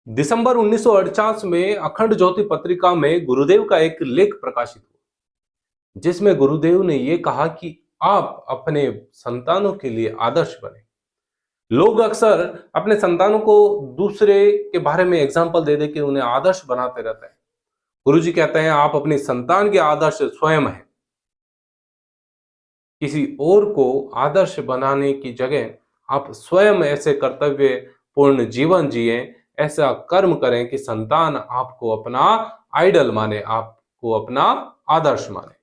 दिसंबर 1948 में अखंड ज्योति पत्रिका में गुरुदेव का एक लेख प्रकाशित हुआ, जिसमें गुरुदेव ने यह कहा कि आप अपने संतानों के लिए आदर्श बने। लोग अक्सर अपने संतानों को दूसरे के बारे में एग्जाम्पल दे दे के उन्हें आदर्श बनाते रहते हैं। गुरुजी कहते हैं आप अपनी संतान के आदर्श स्वयं हैं। किसी और को आदर्श बनाने की जगह आप स्वयं ऐसे कर्तव्य पूर्ण जीवन जिए, ऐसा कर्म करें कि संतान आपको अपना आइडल माने, आपको अपना आदर्श माने।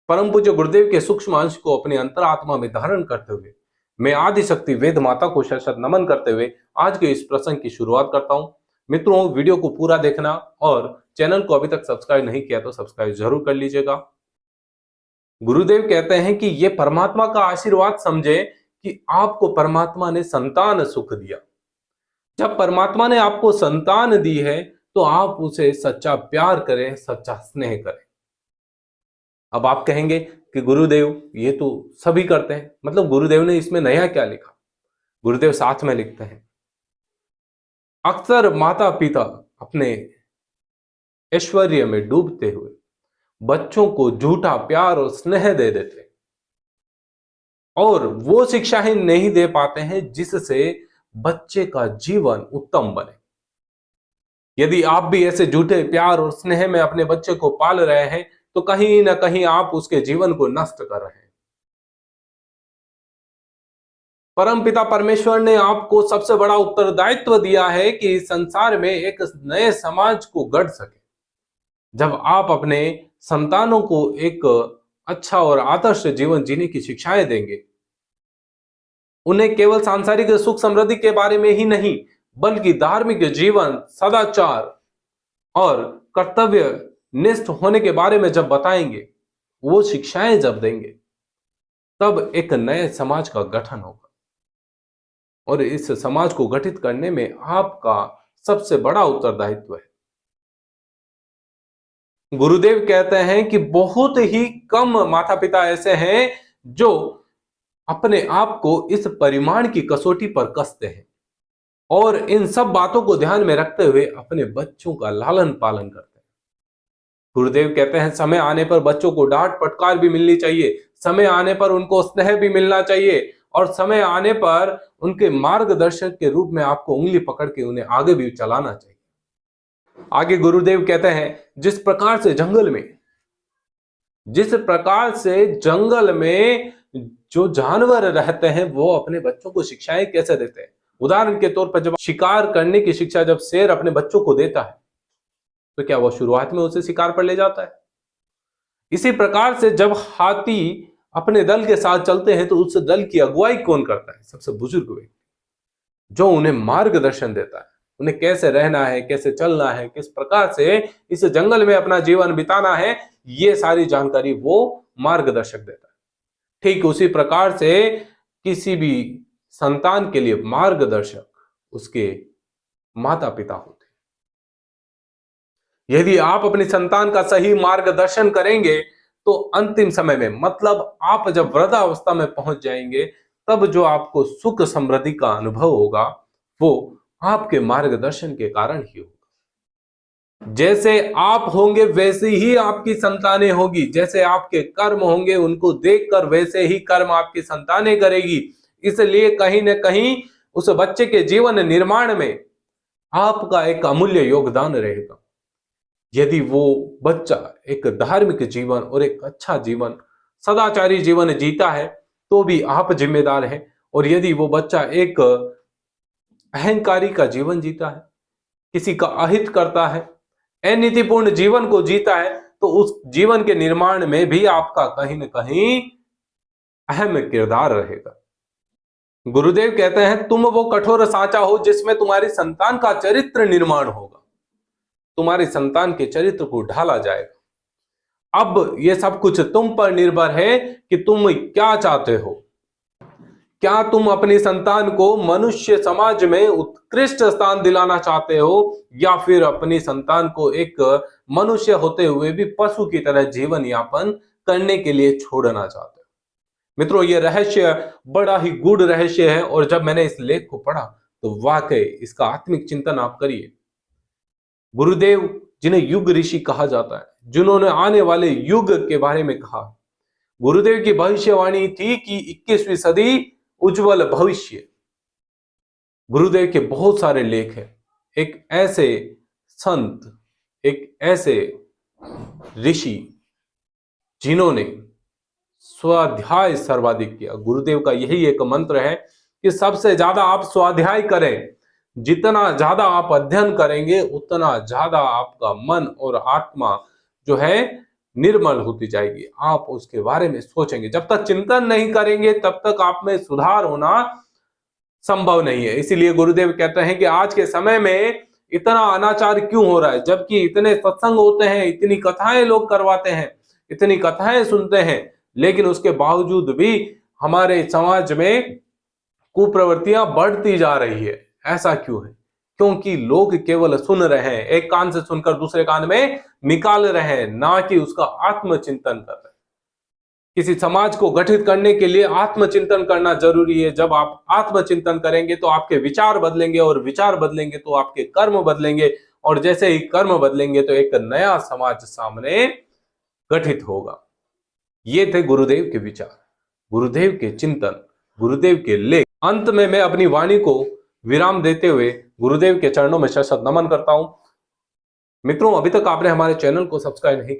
परम पूज्य गुरुदेव के सूक्ष्म अंश को अपनी अंतरात्मा में धारण करते हुए मैं आदि शक्ति वेद माता को शत शत नमन करते हुए आज के इस प्रसंग की शुरुआत करता हूं। मित्रों, वीडियो को पूरा देखना और चैनल को अभी तक सब्सक्राइब नहीं किया तो सब्सक्राइब जरूर कर लीजिएगा। गुरुदेव कहते हैं कि यह परमात्मा का आशीर्वाद समझे कि आपको परमात्मा ने संतान सुख दिया। जब परमात्मा ने आपको संतान दी है तो आप उसे सच्चा प्यार करें, सच्चा स्नेह करें। अब आप कहेंगे कि गुरुदेव ये तो सभी करते हैं, मतलब गुरुदेव ने इसमें नया क्या लिखा। गुरुदेव साथ में लिखते हैं, अक्सर माता पिता अपने ऐश्वर्य में डूबते हुए बच्चों को झूठा प्यार और स्नेह दे देते हैं और वो शिक्षाएं नहीं दे पाते हैं जिससे बच्चे का जीवन उत्तम बने। यदि आप भी ऐसे झूठे प्यार और स्नेह में अपने बच्चे को पाल रहे हैं तो कहीं ना कहीं आप उसके जीवन को नष्ट कर रहे हैं। परमपिता परमेश्वर ने आपको सबसे बड़ा उत्तरदायित्व दिया है कि इस संसार में एक नए समाज को गढ़ सके। जब आप अपने संतानों को एक अच्छा और आदर्श जीवन जीने की शिक्षाएं देंगे, उन्हें केवल सांसारिक सुख समृद्धि के बारे में ही नहीं बल्कि धार्मिक जीवन, सदाचार और कर्तव्य निष्ठ होने के बारे में जब बताएंगे, वो शिक्षाएं जब देंगे, तब एक नए समाज का गठन होगा और इस समाज को गठित करने में आपका सबसे बड़ा उत्तरदायित्व है। गुरुदेव कहते हैं कि बहुत ही कम माता पिता ऐसे हैं जो अपने आप को इस परिमाण की कसौटी पर कसते हैं और इन सब बातों को ध्यान में रखते हुए अपने बच्चों का लालन पालन करते हैं। गुरुदेव कहते हैं समय आने पर बच्चों को डांट फटकार भी मिलनी चाहिए, समय आने पर उनको स्नेह भी मिलना चाहिए और समय आने पर उनके मार्गदर्शक के रूप में आपको उंगली पकड़ के उन्हें आगे भी चलाना चाहिए। आगे गुरुदेव कहते हैं जिस प्रकार से जंगल में जो जानवर रहते हैं वो अपने बच्चों को शिक्षाएं कैसे देते हैं। उदाहरण के तौर पर जब शिकार करने की शिक्षा जब शेर अपने बच्चों को देता है तो क्या वो शुरुआत में उसे शिकार पर ले जाता है? इसी प्रकार से जब हाथी अपने दल के साथ चलते हैं तो उस दल की अगुवाई कौन करता है? सबसे बुजुर्ग व्यक्ति, जो उन्हें मार्गदर्शन देता है, उन्हें कैसे रहना है, कैसे चलना है, किस प्रकार से इस जंगल में अपना जीवन बिताना है, ये सारी जानकारी वो मार्गदर्शक देता है। ठीक उसी प्रकार से किसी भी संतान के लिए मार्गदर्शक उसके माता पिता होते हैं। यदि आप अपनी संतान का सही मार्गदर्शन करेंगे तो अंतिम समय में, मतलब आप जब वृद्धावस्था में पहुंच जाएंगे, तब जो आपको सुख समृद्धि का अनुभव होगा वो आपके मार्गदर्शन के कारण ही होगा। जैसे आप होंगे वैसे ही आपकी संतानें होगी, जैसे आपके कर्म होंगे उनको देखकर वैसे ही कर्म आपकी संतानें करेगी। इसलिए कहीं ना कहीं उस बच्चे के जीवन निर्माण में आपका एक अमूल्य योगदान रहेगा। यदि वो बच्चा एक धार्मिक जीवन और एक अच्छा जीवन, सदाचारी जीवन जीता है तो भी आप जिम्मेदार हैं, और यदि वो बच्चा एक अहंकारी का जीवन जीता है, किसी का अहित करता है, अनीतिपूर्ण जीवन को जीता है, तो उस जीवन के निर्माण में भी आपका कहीं ना कहीं अहम किरदार रहेगा। गुरुदेव कहते हैं तुम वो कठोर सांचा हो जिसमें तुम्हारी संतान का चरित्र निर्माण होगा, तुम्हारी संतान के चरित्र को ढाला जाएगा। अब ये सब कुछ तुम पर निर्भर है कि तुम क्या चाहते हो। क्या तुम अपनी संतान को मनुष्य समाज में उत्कृष्ट स्थान दिलाना चाहते हो या फिर अपनी संतान को एक मनुष्य होते हुए भी पशु की तरह जीवन यापन करने के लिए छोड़ना चाहते हो? मित्रों, ये रहस्य बड़ा ही गूढ़ रहस्य है और जब मैंने इस लेख को पढ़ा तो वाकई इसका आत्मिक चिंतन आप करिए। गुरुदेव, जिन्हें युग ऋषि कहा जाता है, जिन्होंने आने वाले युग के बारे में कहा, गुरुदेव की भविष्यवाणी थी कि 21वीं सदी उज्जवल भविष्य। गुरुदेव के बहुत सारे लेख हैं। एक ऐसे संत, एक ऐसे ऋषि जिन्होंने स्वाध्याय सर्वाधिक किया। गुरुदेव का यही एक मंत्र है कि सबसे ज्यादा आप स्वाध्याय करें। जितना ज्यादा आप अध्ययन करेंगे उतना ज्यादा आपका मन और आत्मा जो है निर्मल होती जाएगी। आप उसके बारे में सोचेंगे। जब तक चिंतन नहीं करेंगे तब तक आप में सुधार होना संभव नहीं है। इसीलिए गुरुदेव कहते हैं कि आज के समय में इतना अनाचार क्यों हो रहा है, जबकि इतने सत्संग होते हैं, इतनी कथाएं लोग करवाते हैं, इतनी कथाएं सुनते हैं, लेकिन उसके बावजूद भी हमारे समाज में कुप्रवृत्तियां बढ़ती जा रही है। ऐसा क्यों है? क्योंकि लोग केवल सुन रहे हैं, एक कान से सुनकर दूसरे कान में निकाल रहे हैं, ना कि उसका आत्मचिंतन कर रहे हैं। किसी समाज को गठित करने के लिए आत्मचिंतन करना जरूरी है। जब आप आत्मचिंतन करेंगे तो आपके विचार बदलेंगे, और विचार बदलेंगे तो आपके कर्म बदलेंगे, और जैसे ही कर्म बदलेंगे तो एक नया समाज सामने गठित होगा। ये थे गुरुदेव के विचार, गुरुदेव के चिंतन, गुरुदेव के लेख। अंत में मैं अपनी वाणी को विराम देते हुए गुरुदेव के चरणों में शत नमन करता हूं। मित्रों, अभी तक आपने हमारे चैनल को सब्सक्राइब नहीं किया